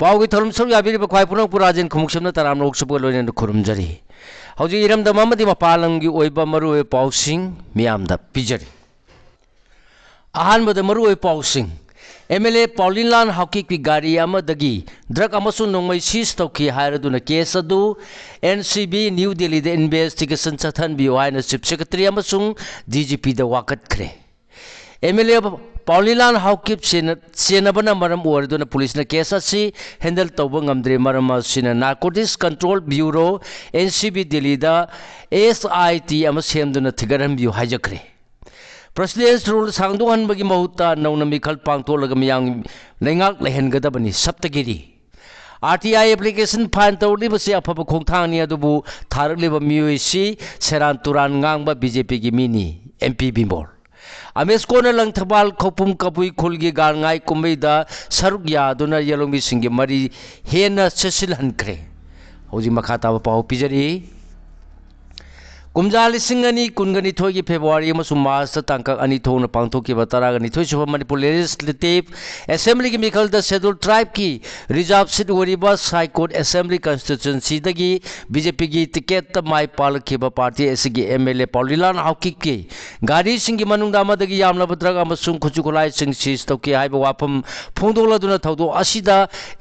पाउगी थलम सब याबिरी बख्वाई पुनः पुराजन खमुक्समना तराम लोकसभा लोयन खुरुमजरी हौजी इरमदम अमदि मपालंगी ओइबा मरुए पाउसिंग मियामदा पिजरी अहानबद मरुए पाउसिंग एमएलए पॉलिन लान हाउकी की गाड़ी अमदगी ड्रग अमसुं नोंमै सीज तौकी हायरदुना केस अदु एनसीबी न्यू दिल्ली दे इन्वेस्टिगेशन चथनबियो हायना चीफ सेक्रेटरी अमसुं डीजीपी द वाकटख्रे एमएलए पॉलिन लान हाउकी सेनबना मरम ओरदुना पुलिस ने केस असी हैंडल तौब ngamdre मरम असिना narcotics control bureau NCB Delhi दा एसआईटी अम सेमदुना थिगरमबियो हायजख्रे प्रेसिडेंस रूल सांगदोहनबगी महुत्ता नौना मिखल पांगथोलगा मियांग लेंगाक लेहनगदबनी सप्तगिरी आरटीआई एप्लीकेशन फाइन तौरलिबसे अफब खोंथांगनी अदुबु थारकलिबा मियोइसी सेरान तुरान ngang बीजेपी की मिनी एमपी बिमोल अमेस्कोना लंगथबाल खोपुम कबुई खुलगी गारंगाई कुंबईदा सरुक यादुना यलोंगी सिंगी मरी हेना ससिलहनख्रे हौजी मखाताब पाउ पिजरी कुमजा लिसिंग अनि कुनगनी थोगी फेब्रुवारी अमसुं मार्च तांका अनि थोना पांथोकिबा तरागनी थोइ सुबह मणिपुर लेजिस्लेटिव असेंबली की मिखल द शेड्यूल ट्राइब की रिजर्व सीट ओरिबा साइकोट असेंबली कंस्टिट्यूएंसी दगी बीजेपी की टिकट त माई पालखिबा पार्टी एसगी एमएलए पॉलिलान हाउकी की गाड़ी सिंगी मनुंगदा अमदगी यामलबा ड्रग अमसुं खुचुखुलाई सिंग सीज तौकी हाइबा वाफम फोंदोलदुना थौदो असिदा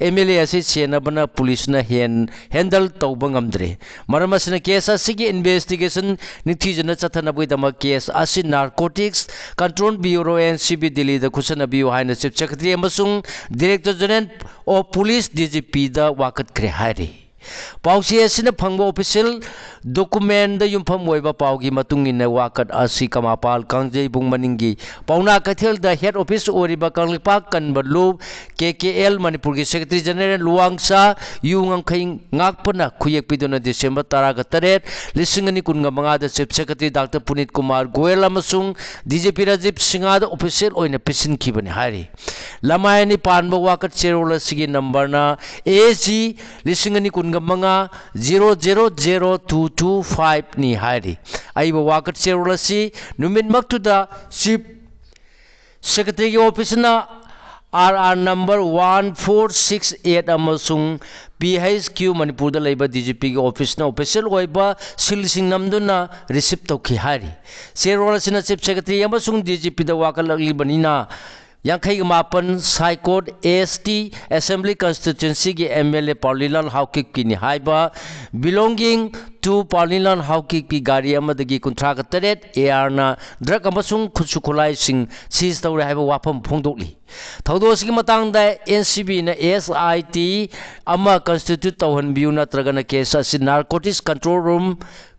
एमएलए असे सेनबना पुलिसना हैंडल तौबा ngamdre मरम असना केस असिगी इन्वेस्टिगेशन निथीजन चथनबुदम केस असि narcotics control bureau NCB Delhi द खुसनबियो हाइना चीफ सेक्रेटरी अमसुं director general of police DGP द वाकटख्रे हाइरी पाउसी असिना फंगबो ऑफिशियल डॉक्यूमेंट द युमफम ओइबा पाउगी मतुंगिन वाकट असि कमापाल कांगजे बुंगमनिंगी पाउना कथेल द हेड ऑफिस ओरिबा कांगलिपा कनबलु केकेएल मणिपुर की सेक्रेटरी जनरल लुवांगसा युंगखै ngakpana khuyek piduna December 18 लिसिंगनी कुनगा मंगादा chief secretary doctor Puneet Kumar Goyal अमसुंग डीजीपी राजीव सिंह द ऑफिशियल ओइना पिसिनखिबनि हारि लमायनी पानबो वाकट चेरोल सिगी नंबर ना एजी लिसिंगनी कुनगा मंगा 000225 नि हारि आइबो वाकट चेरोल सि नुमिन मक्तुदा चीफ सेक्रेटरी की ऑफिस ना आर नंबर 1468 अमसुंग PHQ मणिपुर द लेबा डीजीपी की ऑफिस ना ऑफिशियल ओइबा सिलसिंग नमदुना रिसीव तौखि हारि चेरोल सिना चीफ सेक्रेटरी अमसुंग डीजीपी द वाकल लगलिबनिना यांखै मापन साइकोट एसटी असेंबली कंस्टिट्यूएंसी की एमएलए पॉलिलान हाउकिक की निहाइबा बिलोंगिंग टू पॉलिलान हाउकिक की गाड़ी अमदगी कुंथ्राग तरेट एआर ना ड्रग अमसुंग खुसुखुलाई सिंग सीज तौरे हाइबा वाफम फोंदोकली थौदोसगी मतंगदा एनसीबी ना एसआईटी अमा कंस्टिट्यूट तौहनबियु नत्रगना केस असि narcotics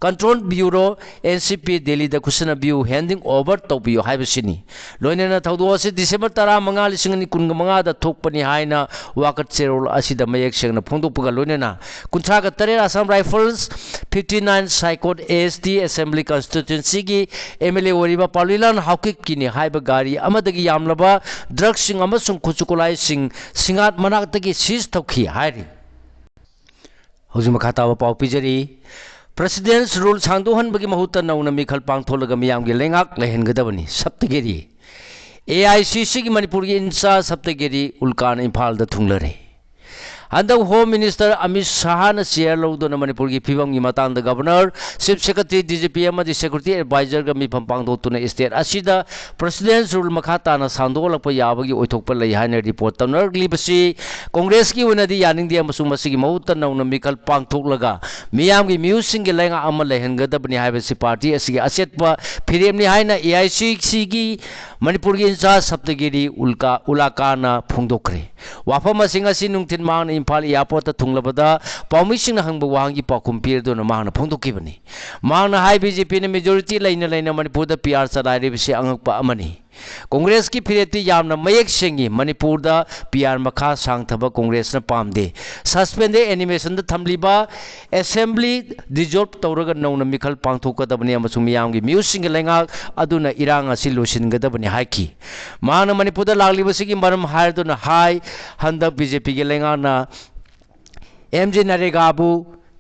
control bureau NCP Delhi द खुसनबियु हैंडिंग ओवर तौबियु हाइबसिनी लोइनेना थौदोसि डिसेंबर 15 दा थोकपनि हाइना वाकट चेरोल असिदा मयेक सेंगना फोंदोकपगा लोइनेना कुंथ्रागा तरे Assam rifles 59 Saikot ST assembly constituency की एमएलए ओरिबा पॉलिलान हाउकिक किनी हाइबा गाड़ी अमदगी यामलबा ड्रग सिंग अमसुंग खुचुकुलाई सिंग सिंगात मनाक्तगी सीज तौखि हाइरि हौजि मखाताब पाउ पिजरी प्रेसिडेंस रूल सांगदोहनबगी महुत्ता नौना मिखल पांगथोलगा मियामगी लेंगाक लेहनगदबनी सप्तगिरी एआईसीसी की मणिपुर की इंचार्ज सप्तगिरी उल्कान इम्फाल द थुंगलरे हंदक होम मिनिस्टर अमित शाह ने चेयर लौदुना मणिपुर की फिवम की मतंग गवर्नर चीफ सेक्रेटरी डीजीपी अमदी सेक्रेटरी एडवाइजर ग मिफम पांगदोतुना स्टेट असिदा प्रेसिडेंस रूल मखाताना सांदोलप याबगी ओइथोकप लई हाइना रिपोर्ट तनरग्लिबसी कांग्रेस की ओइनादी यानिंगदि अमसुंग मसिगी महुत्ता नौना मिखल पांगथोकलगा मियामगी म्यूसिंग की लेंगा अमा लेहनगदबनि हाइबसी पार्टी असिगी असेतपा फिरेमनि हाइना एआईसीसी की मणिपुर की इंचार्ज सप्तगिरी उलाकाना फोंदोखरे वाफम असिंग असि नुंथिन मांगना इम्फाल एयरपोर्ट थुंगलबदा पाउमिसिंग हंग वांगी पाकुम पीरदोना मांगना फोंदोकिबनी मांगना हाई बीजेपी ने मेजोरिटी लेना मणिपुर द पीआर चलाइरिबसी अंगकपा अमनी कांग्रेस की फिरेती यामना मयेक सेंगी मणिपुर द पीआर मखा सांगथबा कांग्रेस न पामदे सस्पेंडे एनिमेशन द थमलिबा असेंबली डिजॉल्व तौरगा नौना मिखल पांगथोकदबनी अमसुंग मियामगी म्यूसिंग लेंगा अदुना इरांग असि लोसिनगदबनी हाइकी मांगना मणिपुर द लागलिबसिगी मरम हायरदुना हाई हंदक बीजेपी के लेंगा ना एमजी नरेगाबू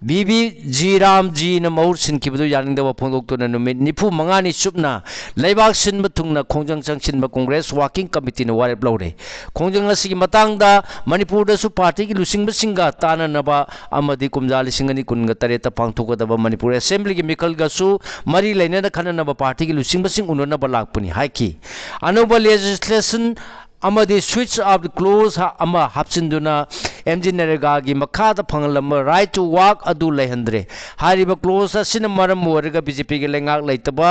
बीबी जी राम जी न महूर सिनखिबदु यानिंगदब फोंदोक्तुना नुमित निफु मंगानी सुपना लेबाक सिनब थुंगना खोंजंग चंगसिनब कांग्रेस वाकिंग कमिटी न वारेप लौरे खोंजंग असि मतंगदा मणिपुर दसु पार्टी की लुसिंग सिंगा ताननबा अमदि कुमजा लिसिंग अनि कुनगा तरेता पांगथोकदब मणिपुर असेंबली की मिखल गसु मरी लेनेना खननबा पार्टी की लुसिंग सिंग उननब लाकपुनी हाइकी अनोबा लेजिस्लेशन अमदी स्विच ऑफ द क्लोज अमा हापसिंदुना एमजी नरेगा की मखादा फंगलम राइट टू वर्क अदु लेहंद्रे हारिबा क्लोज असिन मरम मोरगा बीजेपी के लेंगाक लेतबा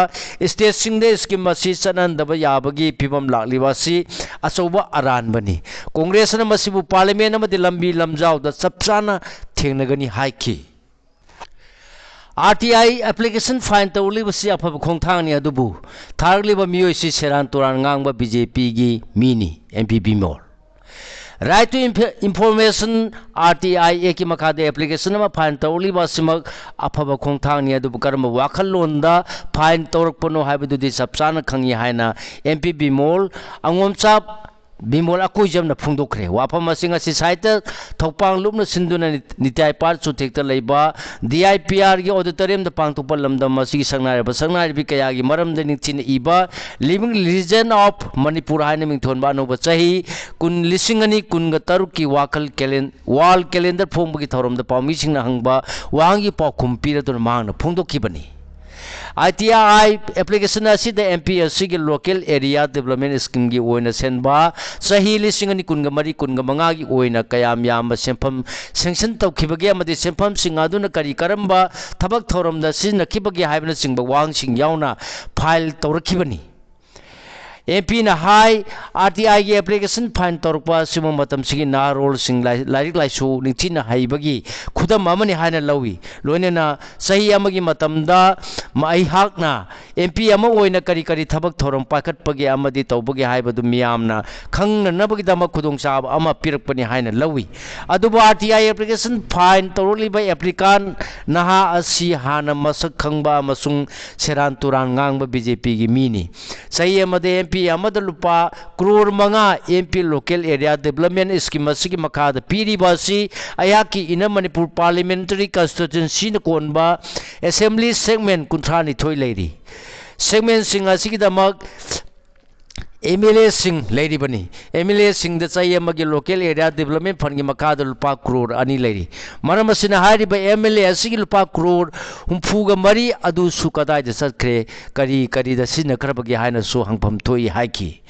स्टेट सिंगदे स्कीम मसी चननदबा याबगी फिबम लाकलिबासी अचौबा अरान बनी कांग्रेस न मसिबु पार्लियामेंट अमदी लंबी लमजाव द चपचाना थेंगनगनी हाइकी RTI application fine तौलिबसी अफब खोंथांगनी अदुबु थारलिबा मियोइसी सेरान तुरान ngang BJP gi mini MPP more right to information RTI eki makade application ma fine tauliba simak afaba khongthangni adubu karma wakhal londa fine tawrakpano haibadu di sapsana khangi haina MPP mall angomchap Bimol akoi jamna phungdokre wapam asinga si saita thokpang lupna sinduna nitai par chu thekta leiba DIPR gi auditorium da pangtopal lamda masi sangnare ba sangnare bi kaya gi maram de ning iba living legend of Manipur haina mingthon ba no ba chahi kun lisingani kun ga taruk ki wakal wall calendar phombu gi thorom da pawmi singna hangba wangi pakhum pira tur mangna phungdokki bani ITI application asi the MPSC के local area development scheme की ओइना सेनबा सही लिसिंगनी कुनगा मरी कुनगा मंगा की ओइना कयाम याम सेंफम sanction तौखिबगे अमदि सेंफम सिंगादुना करी करंबा थबक थौरमदा सिनखिबगे हाइबना सिंगबा वांग सिंग यावना फाइल तौरखिबनी MP na high RTI की application फाइन तौरपा सिमो मतम सिगी ना रोल सिंग लाइक लाइसु निचिना हाइबगी खुदम अमनि हाइना लवी लोइनेना सही अमगी मतमदा माइहाकना MP अम ओइना करी करी थबक थौरम पाखटपगे अमदि तौबगे हाइबदु मियामना खंगना नबगी दम खुदोंचाब अमा पिरकपनि हाइना लवी अदुबो RTI application फाइन तौरलिबा एप्लिकान नहा असि हाना मसक खंगबा मसुंग सेरान तुरान ngang BJP की मीनी सही अमदे MP amada lupa crore manga MP local area development scheme asigi makada piri basi ayaki ina Manipur parliamentary constituency na konba assembly segment kunthani thoi leiri segment sing asigi damak MLA Singh Lady Bani MLA Singh the Chayamagi local area development fund Makada Lupa crore ani lady Maramasina Hari by MLA Asigi Lupa crore Humfuga Mari Adu Sukada the Sakre Kari the Sinakrabagi Hina so Hangpam Toi Haiki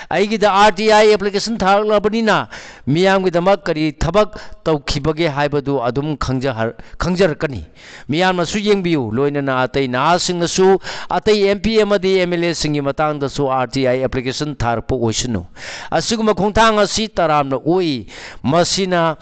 Aigi the RTI application Thalabanina Miam with the Makari Tabak Taukibage Haibadu Adum Kangjar Kani Miam Suyang Biu Loinana Ate Nasing the Su Ate MP Amadi MLA Singh Matang the Su RTI application Tarpo Oshino. Asuguma Kontanga Sitaram Oi Masina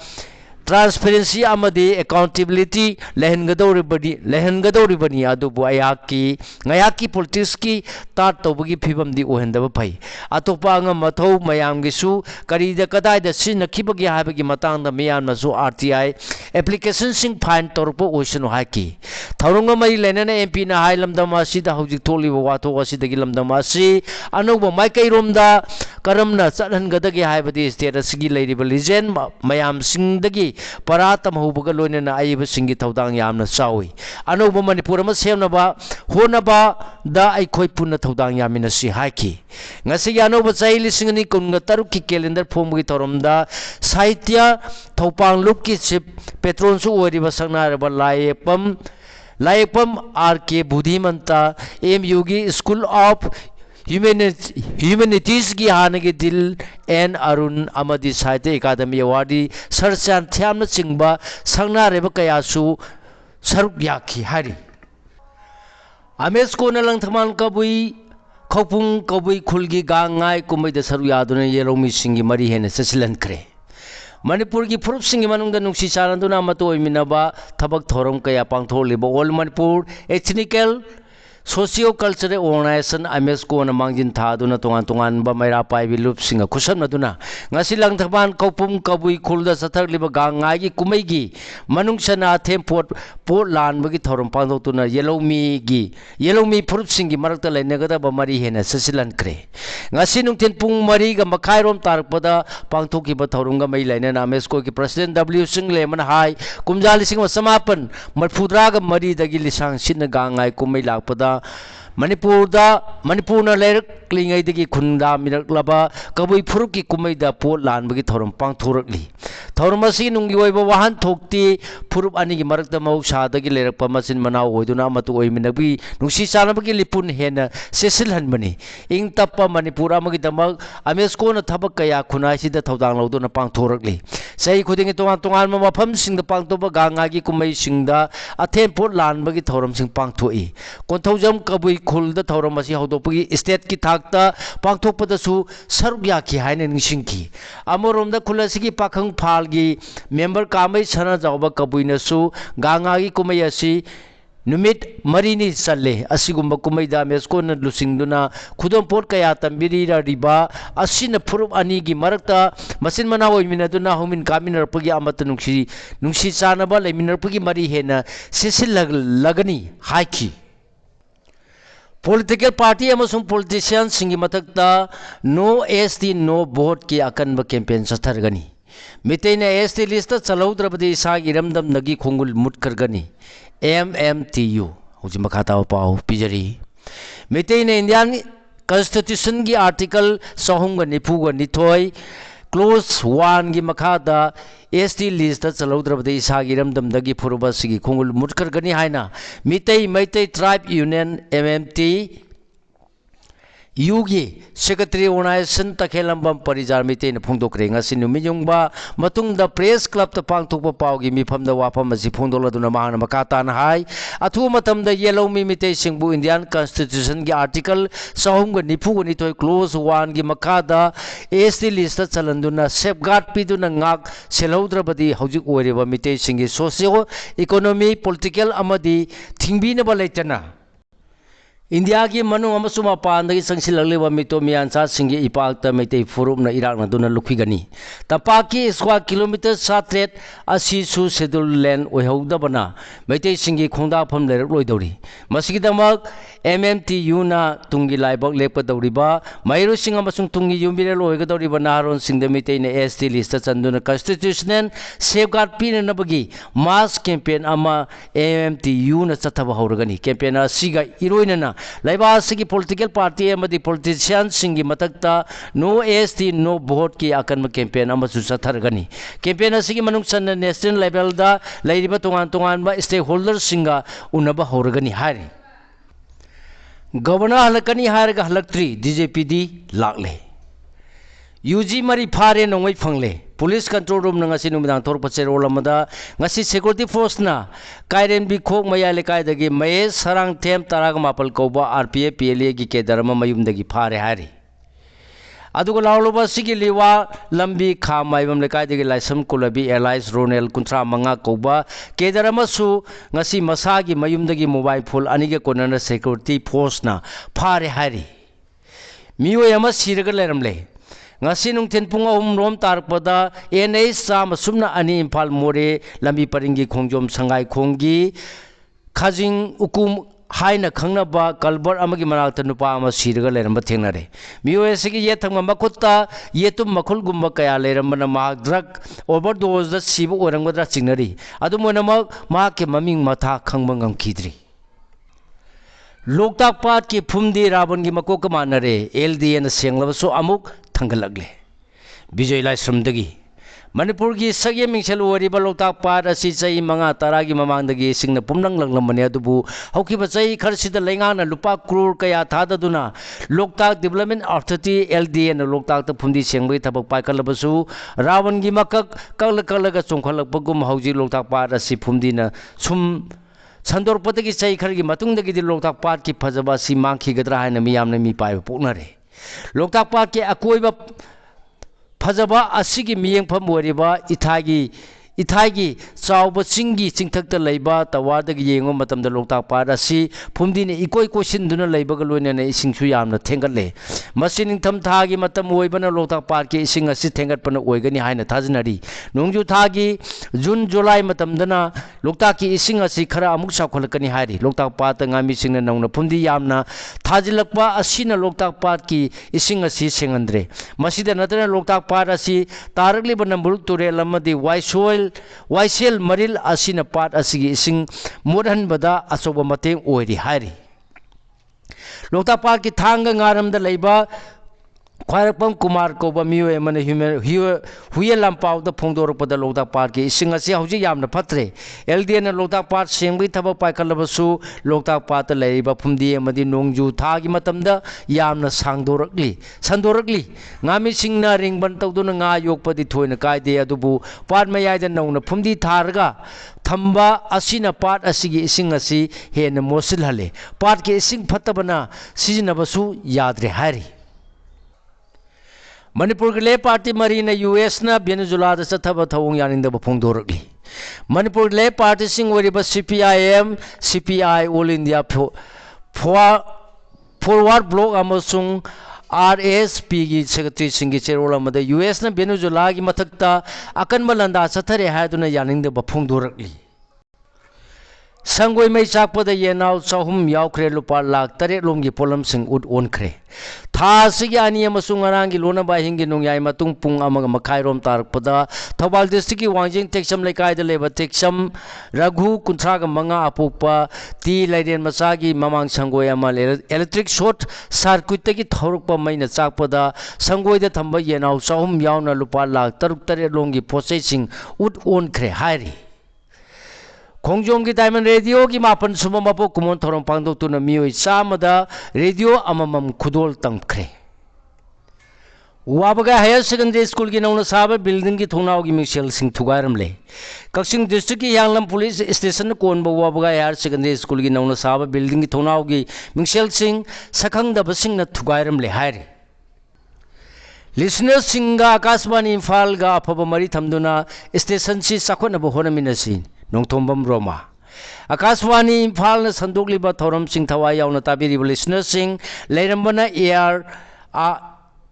Transparency Amadi Accountability Lehengadori Bani Adubu Ayaki Ngayaki Politiski Tartobugi Pibam di Ohendaba Pai Atopanga Mato Mayamgisu Karida Kadai the Sin Kibagi Habagi Matang the Mian Mazu RTI application sing Pine Torpo Ocean Haki Tarunga Mai Lenana MP na Highlam Damasi the Hoji Toli Wato was the Gilam Damasi Anoba Maikai Romda Karamna Sadan Gadagi Habadi State Sigi Lady Belizen Mayam Sing the Paratam Hubagaloina Aiba Singi Taudang Yamna Sawi. Anoba Manipurama Semnaba, Honaba, da Aikoi Puna Taudang Yamina Si Haki. Nasiano Bazai listening Kungataruki calendar Pomgitorumda, Saitia, Topang Luki Chip, Petronsu, Rivasana, Laipam, RK Budimanta, Yugi School of Humanities की हाने के दिल N Arun अमदी साहित्य अकादमी awardee सरचान थ्यामना चिंगबा संगना रेब कयासु सरुक याखी हारी आमेस को नलंगथमान कबुई खोपुंग कबुई खुलगी गांगाई कुमै the सरु यादुने येलोमी सिंगी मरी हेने ससिलन करे मणिपुर की फुरुप सिंगी मनुंग द नुक्सी चारंदुना मतोय मिनबा थबक थोरम कया पांगथोलिबो all Manipur ethnical socio cultural organization अमेस्को मांजिन थादुना तोंगान तोंगान मैरा पाइबी लुपसिंग खुसमदुना ngasi langthaban kopum kabui khulda sathakliba gangai kumaigi manungsana thempot pot lan bagi thorom pangdotuna yelomi phurupsingi marakta lainagada ba mari hena sasilan kre ngasi nungten pung mari ga makhairom tarpada pangthoki ba thorunga mai laina amesko ki president w sing leman hai kumjali sing samapan marfudra ga mari dagi lisang sin gangai kumai lakpada Manipurna lerak klingai dagi khunda miraklaba kabui phuruk ki kumai da pot lan bagi thorom pang thorakli thorom asi nungi oiba wahan thokti phurup ani gi marakta mau sa dagi lerak pamasin manau oiduna matu oiminabi nungsi sana bagi lipun hena sesil hanbani ing tappa manipura magi damak amesko na thabak kaya khunai sida thodang loduna pang thorakli sei khuding tongan ma mafam sing da pang toba ganga gi kumai singda athen pot lan bagi thorom sing pang thoi konthojam kabui khulda thorom asi hodopagi state ki thakta pangthokpadasु saruk yakhi haina ningsingki amoromda khulasi pakhang phalgi member kamai sana jawba kabuinasu gangagi kumai asi numit marini salle asigumba kumai da mesko na lusingduna khudom pot kaya tambiri riba asina phurup ani gi marakta masin manawoi minaduna homin kaminar pagi amata nungsi chanaba leminar pagi mari hena sesil lagani haiki Political party amasung politicians singi matakta no SD no vote ki akan ba campaign sathargani mitena SD list chalaudra badi sa iramdam nagi khongul mutkargani MMTU hoji makhata pau pijari mitena Indian constitution gi article sahung ga nipu ga nithoi clause 1 gi makhada SD list chalaudra badi sa iramdam nagi phuruba sigi khongul mutkargani haina maitai tribe union MMT Yugi Secretary Organization Takhelambam Parijar Mite Pungdokre ngasi numiyungba matung da press club ta pangthokpa paugi mifam da wafam asi phongdola duna mahana makata na hai athu matam da yellow mi mite singbu Indian Constitution gi article sahum ga nipu ga nitoi clause 1 gi makada SD list chalanduna safeguard piduna ngak selhodra badi hojik oireba mite singi socio economy political amadi thingbina ba leitana India ki manu amasu mapan dagi sangsilaglewa mito miansa singi ipakta meitei forum na irak na duna lukhigani tapaki square kilometer satret asi su schedule lane oihauda bana meitei singi khongda pham lerak loidori masigi damak MMTU na tungi laibak lepka dawriba mairu sing amasung tungi yumbire loiga dawriba naharon singda meitei na SD list chanduna constitutional safeguard pina nabagi mass campaign ama MMTU na chathaba hauragani campaign asiga iroina na laiba sigi political party amadi politicians singi matakta no SD no vote ki akan campaign amasu sathargani campaign asigi manung san national level da lairiba tongan ba stakeholders singa unaba hauragani hari Governor halakani harga halaktri DJPD lakle UG mari phare nongoi phangle police control room ngasi numidang thor pachero lamada ngasi security force na kairen bi khok maya lekai dagi maye sarang them taraga mapal koba RPF PLA gi kedarama mayum dagi phare hari adugo lawloba sigi liwa lambi khamai bam lekai dagi laisam kulabi allies ronel kuntra manga koba kedarama su ngasi masagi mayum dagi mobile phone anige konana security force na phare hari miyo yama siraga leramle ngasi nungten pung ahum rom tarpada NA sam sumna ani Imphal more lambi paringi khongjom sangai khongi khajing ukum haina khangnaba kalbar amagi manakta nupa ama siraga leramba thengnare MUS gi yethangma makutta yetum makhul gumba kaya lerambana ma drug overdose da sibu orangodra chingnari adumona ma ke maming matha khangba ngamkhidri Loktak Pat ki phumdi raban gi makok manare LDN senglabso amuk thanggalagle Bijay Laisramdagi Manipur gi sagye mingchal wariba Loktak Pat asi chai manga taragi mamangdagi singna pumnang langlamani adubu haukiba chai kharsida laingana lupa crore kaya thadaduna Loktak Development Authority LDN Loktak ta phumdi sengbai thabak paikalabasu raban gi makak kalaga chongkhalakpagum hauji Loktak Pat asi phumdi na sum Sandor patagi chai khargi matungdagi di Loktak Pat ki phajaba si mangki gadra haina miyamna mi pai poknare Loktak Pat ki akoiba phajaba asigi miyengpham wariba ithagi इथाई चाव चिंगी चिंथक लेबा तवाद येंगो मतम लोकताक पाट असी फुमदीने इकोई कोसिंदुना लेबग लोइनने इसिंगसु यामना थेंगतले मसि निंगथम थागी मतम ओइबना लोकताक पाट के इसिंग असि थेंगतपना ओइगनी हाइना थाजनरी नोंजु थागी जून जुलाई मतमदना लोकताक की इसिंग असि खरा अमुक साखोलकनी हाइरी लोकताक पाट गामी सिंगना नौना फुमदी यामना थाजिलकपा असिना लोकताक पाट की इसिंग असि सेंगंद्रे मसिदा नतना लोकताक पाट असि तारगलिबा नंबुल तुरेल अमदी वाइसेल मरिल असिना पाट असिगी इसिंग मोदहनबदा अचौबा मतेंग ओइरी हाइरी लोकताक पाट की थांग ngaramda leiba ख्वारपम कुमार कौबा मियोय मन हुए लंपाव फोंदोरपद लोकताक पाट की इसिंग असि हौजि यामना फत्रे एलडीएन लोकताक पाट सेंबई थबक पाइखलबसु लोकताक पाट लेरिबा phumdi अमदि नोंजु थागी मतमदा यामना संदोरकली ngami singna ringban tawduna nga yokpadi thoina kaide adubu पाट मयाइदा नौना फुमदी थारगा थंबा असिना पाट असिगी इसिंग असि हेन मोसिल हले पाट के इसिंग फत्तबना सिजनबसु याद्रे हारी मणिपुर के ले पार्टी मरी ने यूएस ना वेनेजुला दा चथब थवंग यानिंदब फोंदोरकली मणिपुर ले पार्टी सिंग ओरिबा CPIM CPI all India forward block अमसुंग आरएसपी की सेक्रेटरी सिंह चेरोल अमद यूएस ना वेनेजुला की मथक्ता अकनब लंदा चथरे हादुना यानिंदब फोंदोरकली संगोई मई चाकपद येनाव चहुम यावख्रे लुपा लाख 8 लोम की पोलम सिंग उड ओनख्रे था सिगी अनि अमसुंग अरांगी लोनबा हिंगी नुंगयाय मतुंग पुंग अमग मखाइरोम तारकपदा थौबाल डिस्ट्रिक्ट की वांजिंग टेक्सम लेकायद लेब टेक्सम रघु कुंथ्राग मंगा अपोपा ती लाइडेन मसागी ममांग संगोय अमा इलेक्ट्रिक शॉर्ट सर्किट की थौरकपा मैना चाकपदा संगोयद थंब येनाव चहुम यावना लुपा लाख 8 लोम की पोसै सिंग उड ओनख्रे हाइरी खोंजोंग की डायमंड रेडियो की मापन सुबह मपो कुमोन थोरम पांगदो तुना मियोई चामदा रेडियो अममम खुदोल तंख्रे वाबगा हायर सेकेंडरी स्कूल की नौना साब बिल्डिंग की थोनाव की मिसेल सिंह थुगारम ले कक्सिंग डिस्ट्रिक्ट की यांगलम पुलिस स्टेशन कोन वाबगा हायर सेकेंडरी स्कूल की नौना साब बिल्डिंग की थोनाव की मिसेल सिंह सखंग दबसिंग न थुगारम ले हायरे लिसनर सिंह आकाशवाणी इम्फाल गा अफब मरी थमदुना स्टेशन सी सखोनब होनमिनसी नोंथोंबम रोमा आकाशवाणी इम्फाल न संदोकलिबा थौरम सिंह थवाई यावना ताबिरिबा लिसनर सिंह लेरंबना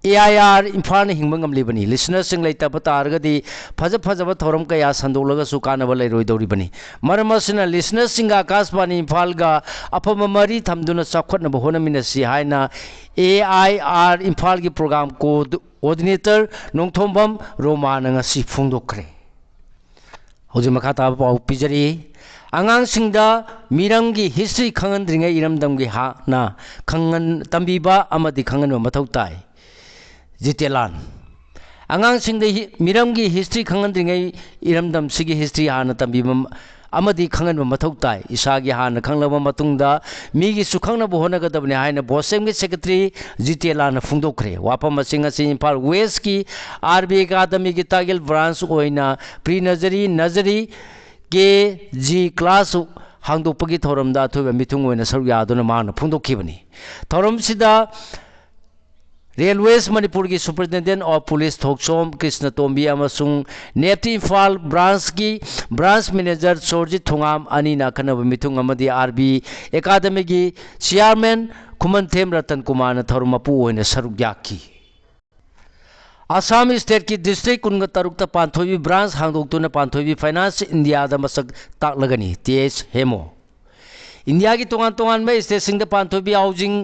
एआईआर इम्फाल हिंग ngमलिबनी लिसनर सिंह लेतब तारगदी फजब थौरम कया संदोलगसु कानब लेरोइदौरिबनी मरम असना लिसनर सिंह आकाशवाणी इम्फाल गा अफब मरी थमदुना सखोनब होनमिनसी हाइना एआईआर इम्फाल की प्रोग्राम कोऑर्डिनेटर नोंथोंबम रोमा नंगसी फोंदोखरे हौजे मखा ताब पाउ पिजरी आंगांसिंगदा मिरंगी हिस्ट्री खंगनद्रिंगे इरमदमगी हा ना खंगन तंबीबा अमदि खंगन मथौ ताई जितेलान आंगांसिंगदा मिरंगी हिस्ट्री खंगनद्रिंगे इरमदम सिगी हिस्ट्री हा ना तंबीबा अमदि खंगन मथौ ताई इसागी हा ना खंगलब मतुंगदा मीगी सुखंगनब होनगदबने हायना बोसेम की सेक्रेटरी जितेलान फुंदोखरे वाफम सिंह असि इम्फाल वेस्ट की आरबी अकादमी की तागिल ब्रांच ओइना प्री नर्सरी के जी क्लास हांदोपगी थौरमदा अथुबा मिथुंग ओइना सरुक यादुना माना फुंदोखिबनी थौरमसिदा रेलवेज मणिपुर की superintendent of police Thoksom Krishna Tombi अमसुंग नेप्टी इम्फाल ब्रांच की ब्रांच मैनेजर सोरजित थोंगाम अनीना खनब मिथुंग अमदी आरबी एकाडमी की चेयरमैन खुमनथेम रतन कुमार न थौरम मपु ओइना सरुक याकी आसाम स्टेट की डिस्ट्रिक्ट कुनग तरुक पांथोबी ब्रांच हांदोक्तुना पांथोबी फाइनेंस इंडिया दा मसक ताकलगनी तेज हेमो इंडिया की तोंगान में state Panthoibi housing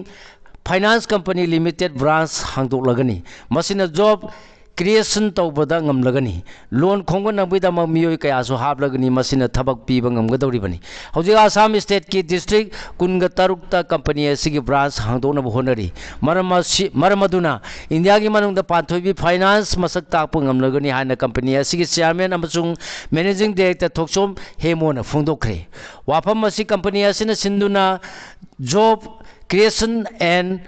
finance company limited branch हांदोक्लगनी मसिना जॉब क्रिएशन तौबदा ngमलगनी लोन खोंग नबैदा मियोय कयासु हाबलगनी मसिना थबक पीबा ngमगदौरिबनी हौजे आसाम स्टेट की डिस्ट्रिक्ट कुनग तरुकता कंपनी असिगी ब्रांच हांदोनब होनरी मरमदुना इंडिया की मनुंग पांथोबी फाइनेंस मसक ताकप ngमलगनी हाना कंपनी असिगी चेयरमैन अमसुंग मैनेजिंग डायरेक्टर थोकसोम हेमोना फोंदोखरे वाफम असी कंपनी असिना सिंदुना job creation and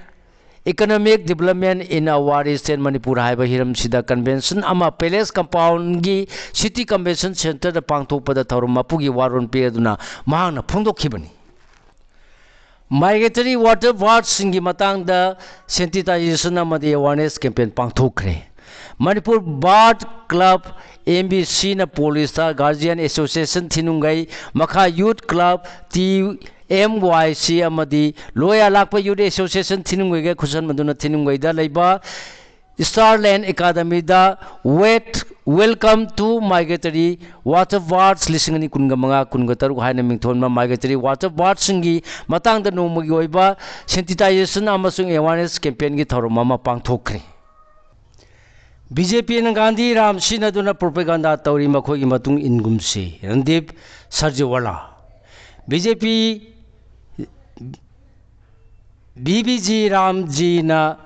economic development in our state Manipur है हिरम सिदा कन्वेंशन अमा पैलेस कंपाउंड की सिटी कन्वेंशन सेंटर पांथोपद थौरम मपुगी वारोन पेदुना मांगना फोंदोखिबनी माइग्रेटरी वाटर बर्ड्स सिंगी मतंगदा सेंसिटाइजेशन अमदी अवेयरनेस कैंपेन पांथोखरे Manipur Bard Club MBC na Police Guardian Association Thinungai Makha Youth Club TMYC amadi Loya Lakpa Youth Association Thinungai Kusan Maduna Thinungai da Laiba Starland Academy da Welcome to Migratory Water Wards Listening Kungamanga Kungatar Haina Mington Migratory Water Wards Singi Matang the Nomoyoiba Sensitization Amasung Awareness Campaign Gitarumama Pangtokri BJP and Gandhi Ram Sinaduna propaganda Tauri Makogi Matung Ingumsi Randip Sarjawala BJP BBG Ramji na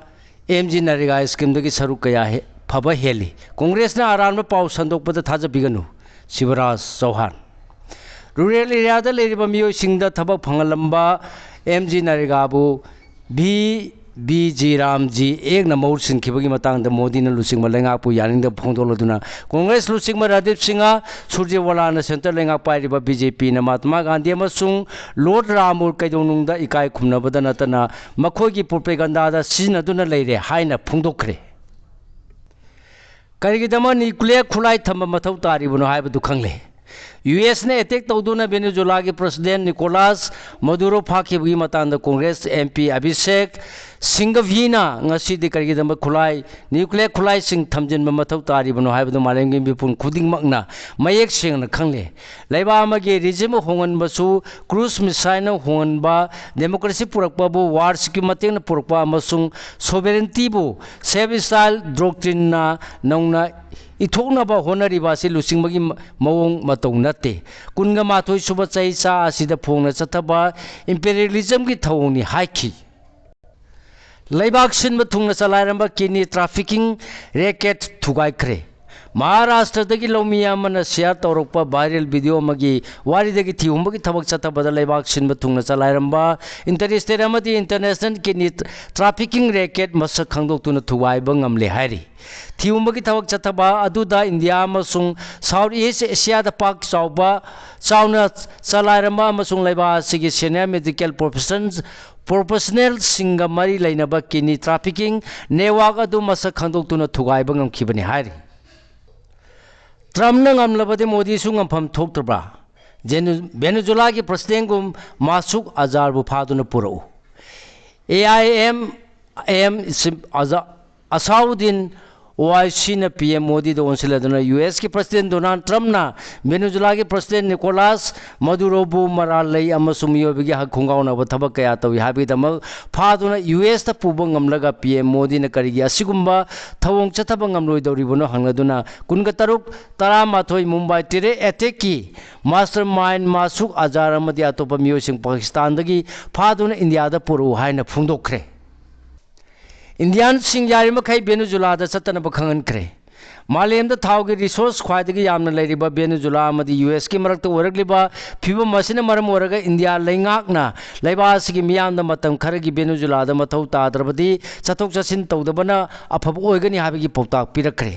MG Nariga scheme the Sarukaya Paba Heli Congress na Aram Pau Sandok Pada Taja Biganu Shivaras Sohan Rural area the Lady Bamio Sing the Taba Pangalamba MG Narigabu BBG Ramji Egna Mosin Kibagi Matang the Modina Lusing Malengapu Yaning the Pondoloduna Congress Lusing Maradip Singa Surjewala and Center Lenga Pai BJP Namatma Gandhi Masung Lord Ramur Kaidonunda Ikai Kumnabadanatana Makogi propaganda Sinaduna Lady Haina Pundokre Karigidama nuclear Kulai Tamba Matau Taribuno Haibu Kangle US ने attack तौदुना Venezuela के president Nicolas Maduro फाखिबगी मतंद Congress MP Abhishek सिंगवीना ngasi karigidama khulai nuclear khulai sing thamjin mathau taribano haibadu malengi bipun khudingmakna mayek sengna khangle laiba amage regime hongan basu cruise missile hongan ba democracy purakpa bu wars ki mateng na purakpa amasung sovereignty bu save style doctrine na nongna इथोना बा honorary बासे लुसिंग मगी मवोंग मतौ नते कुनगा माथोय सुबा चाइसा असिदा फोंगना चथबा imperialism की थौनी हाइखी लैबाक सिनबा थुंगना चलायरंबा किनी trafficking racket थुगाइख्रे महाराष्ट्र दगी लौमिया मन शेयर तौरपा वायरल वीडियो मगी वारी दगी थिउंबगी थबक चथबदा लैबाक सिनबा थुंगना चलायरंबा इंटरस्टेट अमदी इंटरनेशनल किनी ट्रैफिकिंग रैकेट मसक खंगदोक्तुना थुगाइबा ngamle हाइरी थिउंबगी थबक चथबा अदुदा इंडिया अमसुंग साउथ ईस्ट एशिया दा पाक चाउबा चाउना चलायरंबा अमसुंग लैबा सिगी सीनियर मेडिकल प्रोफेशनल सिंगा मरी लैनबा किनी ट्रैफिकिंग नेटवर्क अदु मसक खंगदोक्तुना थुगाइबा ngamखिबनि हाइरी ट्रम्प नंगमलबदे मोदी सुंगमफम थोक्तबा वेनेजुएला की प्रेसिडेंट गुम मासुक अजार बु फादुना पुरउ AIMM असाउद्दीन OIC न PM मोदी दो ओंसिलदना US की प्रेसिडेंट डोनाल्ड ट्रम्प ना वेनेजुएला की प्रेसिडेंट निकोलास मदुरो बु मरालई अमसुमियो बिगे हखुंगाउना बथबक कया तवि हाबिदम फादुना US ता पुबंगमलगा PM मोदी न करिगी असिगुम्बा थवोंग चथबंगम लोइदौरिबनो हंगदुना कुनगा तरुक तरा माथोय मुंबई टिरे अटैक की मास्टरमाइंड मासुक अजार अमदी अतोप मियोसिंग पाकिस्तान दगी फादुना इंडिया दा पुरु हाइना फुंगदोखरे इंडियन सिंह यारिमखै वेनेजुएला दा चतनब खंगनख्रे मालेम दा थाव की रिसोर्स ख्वाइदगी यामना लैरिबा वेनेजुएला अमदी US की मरक्ता ओरगलिबा फिबम मसिना मरम ओरगा इंडिया लैंगाकना लैबासगी मियाम दा मतम खरगी वेनेजुएला दा मथौ ताद्रबदी चथोक चसिन तौदबना अफब ओइगनी हाबिगी पौताक पिरखरे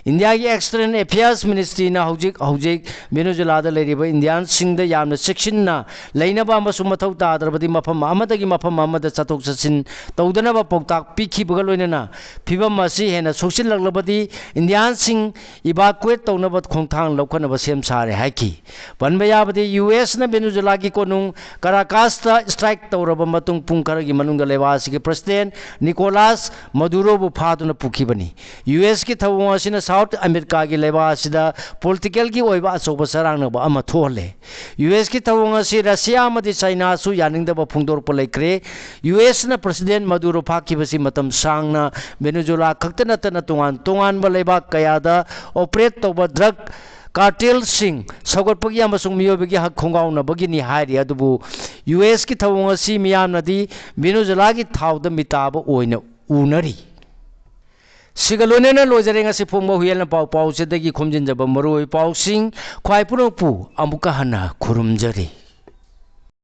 इंडिया की एक्सटर्नल अफेयर्स मिनिस्ट्री ना हौजिक वेनेजुएला दा लैरिबा इंडियन सिंह दा यामना सेक्शनना लैनबा अमसु मथौ ताद्रबदी मफम अमदगी मफम अमदा चथोक चसिन तौदनबा पौताक पिखिबगा लोइनना फिबम मसि हेना सोसिल लगलबदी इंडियन सिंह इवाकुएट तौनब खोंथांग लौखनब सेम सारे हाइकी बनबा याबदि US ना वेनेजुएला की कोनुंग कराकासता स्ट्राइक तौरब मतुंग पुंग खरगी मनुंग लेबासी के प्रेसिडेंट निकोलास मदुरो बु फादुना पुखिबनी US की थवों असिना साउथ अमेरिका की लेबासीदा पॉलिटिकल की ओइबा अचौबा सरांगनब अमा थोहले US की थवों असि रशिया अमदि चाइना सु यानिंगदब फुंगदोरप लैख्रे US ना प्रेसिडेंट मदुरो फाखिबसी मतम सांगना वेनेजुएला खक्त नतना तोंगान लेबा कयादा ऑपरेट तौबा ड्रग कार्टेल सिंह सौगटपगी अमसुंग मियोबगी हक खोंगाउनबगिनी हाइरि अदुबु US की थवों असि मियामनदी वेनेजुएला की थाउद मिताब ओइना उनरी सिगलोनेना लोजरे ngasi phongba huyelna pau sedagi khomjinjaba maroi pausing khwai punokpu amuka hana khurumjari।